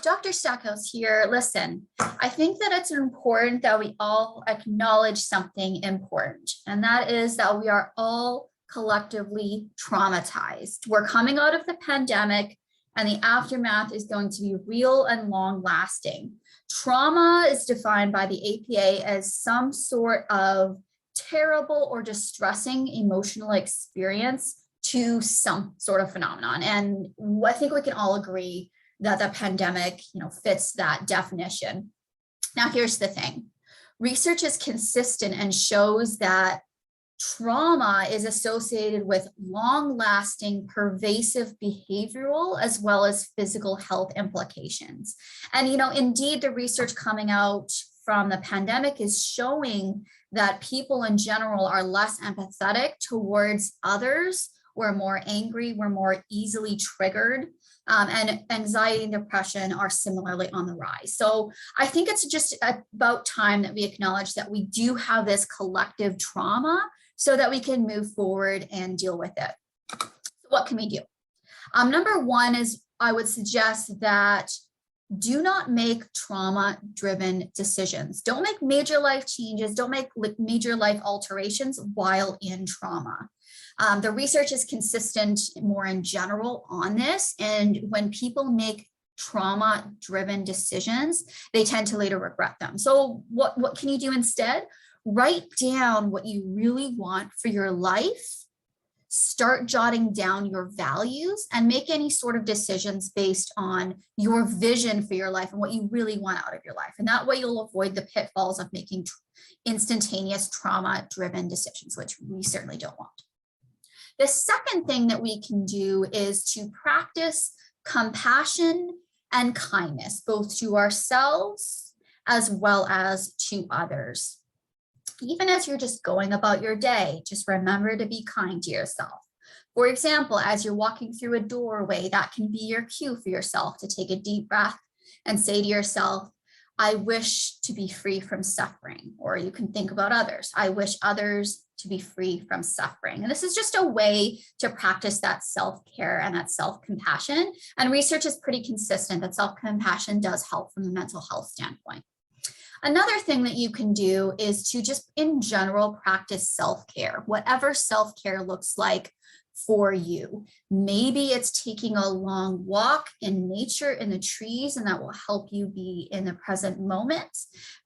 Dr. Stackhouse here. Listen, I think that it's important that we all acknowledge something important, and that is that we are all collectively traumatized. We're coming out of the pandemic, and the aftermath is going to be real and long lasting. Trauma is defined by the APA as some sort of terrible or distressing emotional experience to some sort of phenomenon. And I think we can all agree that the pandemic, fits that definition. Now, here's the thing. Research is consistent and shows that trauma is associated with long-lasting, pervasive behavioral as well as physical health implications. And, indeed, the research coming out from the pandemic is showing that people in general are less empathetic towards others. We're more angry, we're more easily triggered, and anxiety and depression are similarly on the rise. So I think it's just about time that we acknowledge that we do have this collective trauma so that we can move forward and deal with it. What can we do? Number one is I would suggest that do not make trauma-driven decisions. Don't make major life changes. Don't make major life alterations while in trauma. The research is consistent more in general on this. And when people make trauma-driven decisions, they tend to later regret them. So what can you do instead? Write down what you really want for your life. Start jotting down your values and make any sort of decisions based on your vision for your life and what you really want out of your life. And that way you'll avoid the pitfalls of making instantaneous trauma-driven decisions, which we certainly don't want. The second thing that we can do is to practice compassion and kindness, both to ourselves as well as to others. Even as you're just going about your day, just remember to be kind to yourself. For example, as you're walking through a doorway, that can be your cue for yourself to take a deep breath and say to yourself, I wish to be free from suffering. Or you can think about others. I wish others to be free from suffering. And this is just a way to practice that self-care and that self-compassion. And research is pretty consistent that self-compassion does help from a mental health standpoint. Another thing that you can do is to just in general practice self-care, whatever self-care looks like for you. Maybe it's taking a long walk in nature in the trees, and that will help you be in the present moment.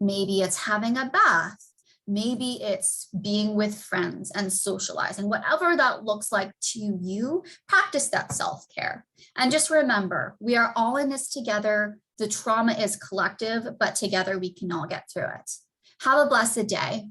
Maybe it's having a bath. Maybe it's being with friends and socializing. Whatever that looks like to you, practice that self-care. And just remember, we are all in this together. The trauma is collective, but together we can all get through it. Have a blessed day.